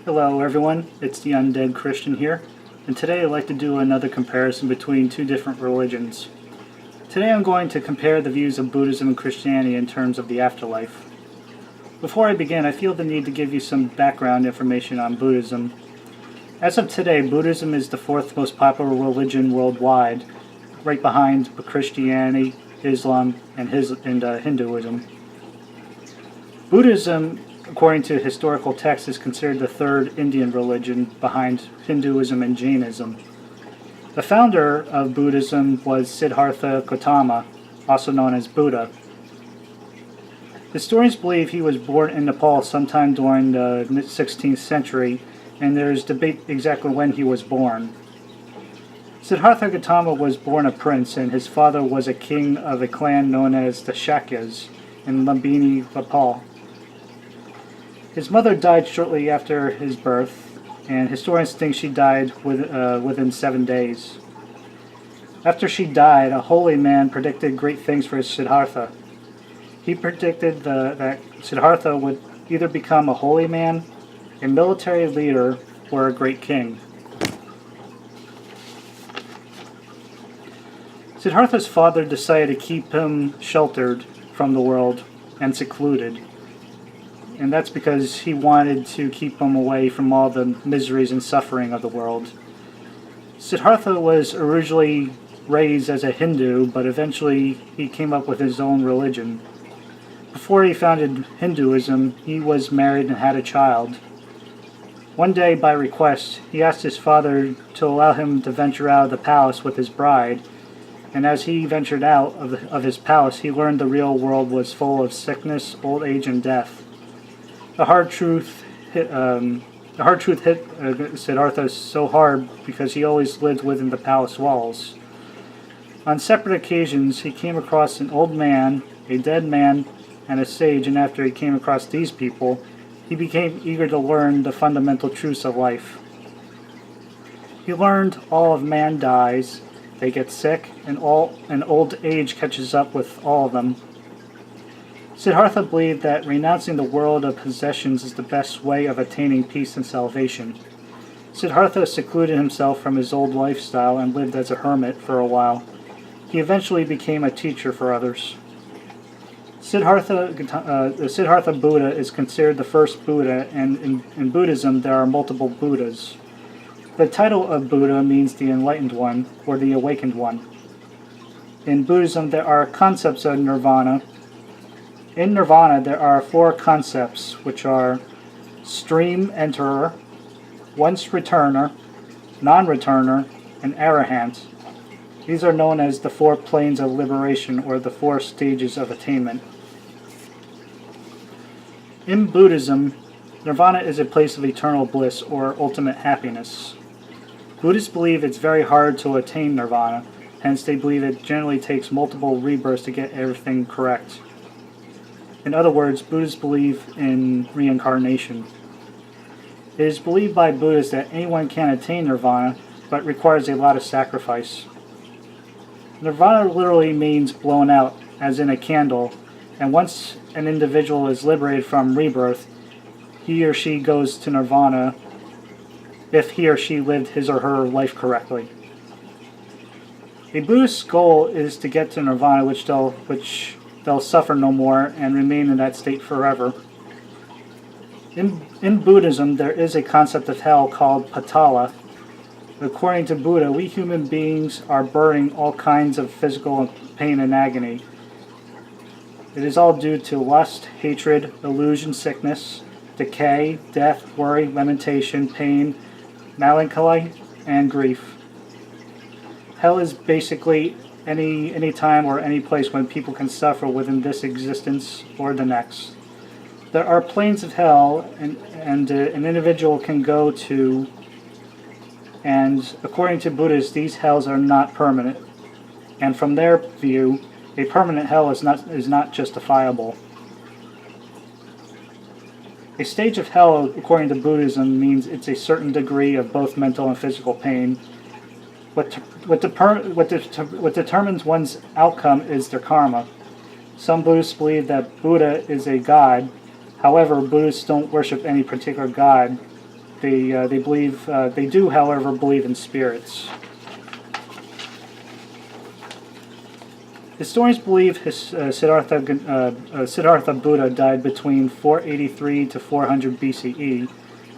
Hello everyone, it's the Undead Christian here, and today I'd like to do another comparison between two different religions. Today I'm going to compare the views of Buddhism and Christianity in terms of the afterlife. Before I begin, I feel the need to give you some background information on Buddhism. As of today, Buddhism is the fourth most popular religion worldwide, right behind Christianity, Islam, and Hinduism. Buddhism, according to historical texts, is considered the third Indian religion behind Hinduism and Jainism. The founder of Buddhism was Siddhartha Gautama, also known as Buddha. Historians believe he was born in Nepal sometime during the 16th century, and there is debate exactly when he was born. Siddhartha Gautama was born a prince, and his father was a king of a clan known as the Shakyas in Lumbini, Nepal. His mother died shortly after his birth, and historians think she died within 7 days. After she died, a holy man predicted great things for Siddhartha. He predicted that Siddhartha would either become a holy man, a military leader, or a great king. Siddhartha's father decided to keep him sheltered from the world and secluded. And that's because he wanted to keep him away from all the miseries and suffering of the world. Siddhartha was originally raised as a Hindu, but eventually he came up with his own religion. Before he founded Hinduism, he was married and had a child. One day, by request, he asked his father to allow him to venture out of the palace with his bride, and as he ventured out of his palace, he learned the real world was full of sickness, old age, and death. The hard truth hit Siddhartha so hard because he always lived within the palace walls. On separate occasions, he came across an old man, a dead man, and a sage, and after he came across these people, he became eager to learn the fundamental truths of life. He learned all of man dies, they get sick, and old age catches up with all of them. Siddhartha believed that renouncing the world of possessions is the best way of attaining peace and salvation. Siddhartha secluded himself from his old lifestyle and lived as a hermit for a while. He eventually became a teacher for others. Siddhartha Buddha is considered the first Buddha, and in Buddhism there are multiple Buddhas. The title of Buddha means the enlightened one, or the awakened one. In Buddhism there are concepts of nirvana. In nirvana there are 4 concepts, which are stream enterer, once returner, non-returner, and arahant. These are known as the 4 planes of liberation, or the 4 stages of attainment. In Buddhism, nirvana is a place of eternal bliss, or ultimate happiness. Buddhists believe it's very hard to attain nirvana, hence they believe it generally takes multiple rebirths to get everything correct. In other words, Buddhists believe in reincarnation. It is believed by Buddhists that anyone can attain nirvana, but requires a lot of sacrifice. Nirvana literally means blown out, as in a candle, and once an individual is liberated from rebirth, he or she goes to nirvana if he or she lived his or her life correctly. A Buddhist's goal is to get to nirvana, which they'll suffer no more and remain in that state forever. In Buddhism, there is a concept of hell called patala. According to Buddha, we human beings are bearing all kinds of physical pain and agony. It is all due to lust, hatred, illusion, sickness, decay, death, worry, lamentation, pain, melancholy, and grief. Hell is basically any time or any place when people can suffer within this existence or the next. There are planes of hell and an individual can go to, and according to Buddhists, these hells are not permanent. And from their view, a permanent hell is not justifiable. A stage of hell, according to Buddhism, means it's a certain degree of both mental and physical pain. What determines one's outcome is their karma. Some Buddhists believe that Buddha is a god. However, Buddhists don't worship any particular god. They believe they do, however, believe in spirits. Historians believe Siddhartha Buddha died between 483 to 400 BCE,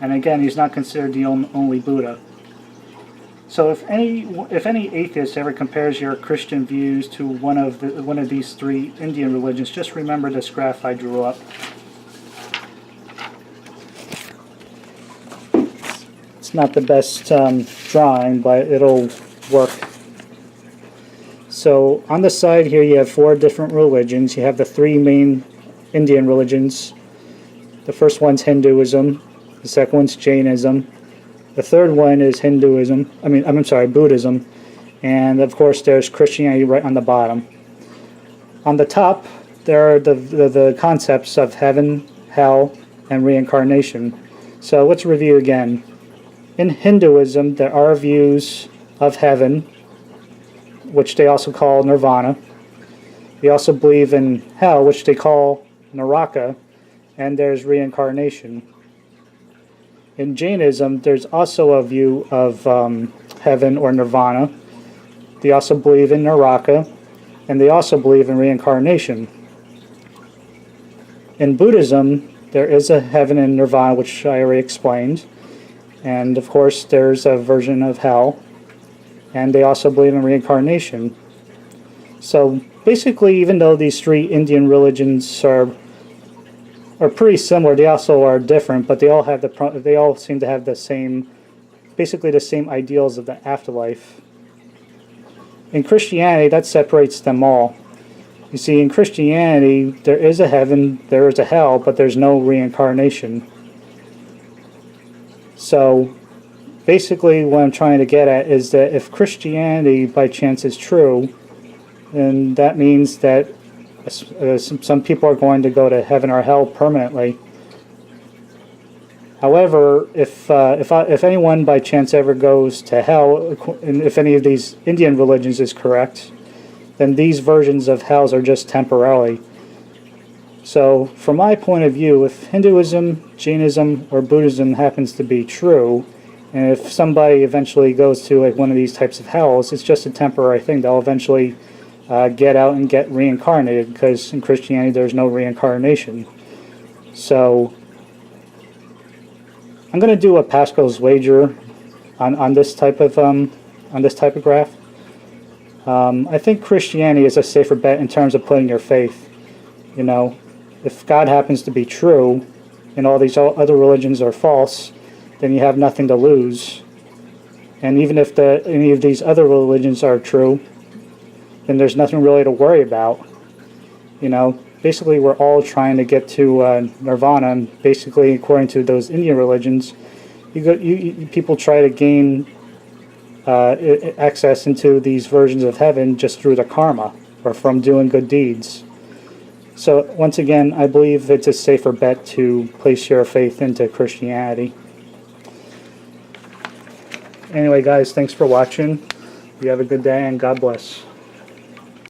and again, he's not considered the only Buddha. So, if any atheist ever compares your Christian views to one of these three Indian religions, just remember this graph I drew up. It's not the best drawing, but it'll work. So on the side here you have four different religions. You have the three main Indian religions. The first one's Hinduism, the second one's Jainism, the third one is Buddhism, and of course there's Christianity right on the bottom. On the top there are the concepts of heaven, hell, and reincarnation. So let's review again. In Hinduism there are views of heaven, which they also call nirvana. They also believe in hell, which they call naraka, and there's reincarnation. In Jainism, there's also a view of heaven or nirvana. They also believe in naraka, and they also believe in reincarnation. In Buddhism, there is a heaven and nirvana, which I already explained, and of course there's a version of hell. And they also believe in reincarnation. So basically, even though these three Indian religions are pretty similar, they also are different. But they all seem to have the same, basically the same ideals of the afterlife. In Christianity, that separates them all. You see, in Christianity, there is a heaven, there is a hell, but there's no reincarnation. So basically what I'm trying to get at is that if Christianity by chance is true, then that means that some people are going to go to heaven or hell permanently. However, if anyone by chance ever goes to hell, and if any of these Indian religions is correct, then these versions of hells are just temporarily. So from my point of view, if Hinduism, Jainism, or Buddhism happens to be true, and if somebody eventually goes to like one of these types of hells, it's just a temporary thing. They'll eventually get out and get reincarnated, because in Christianity there's no reincarnation. So I'm going to do a Pascal's wager on this type of graph. I think Christianity is a safer bet in terms of putting your faith. You know, if God happens to be true, and all these other religions are false, then you have nothing to lose. And even if any of these other religions are true, then there's nothing really to worry about. You know, basically we're all trying to get to nirvana, and basically according to those Indian religions, people try to gain access into these versions of heaven just through the karma, or from doing good deeds. So once again, I believe it's a safer bet to place your faith into Christianity. Anyway guys, thanks for watching. You have a good day and God bless.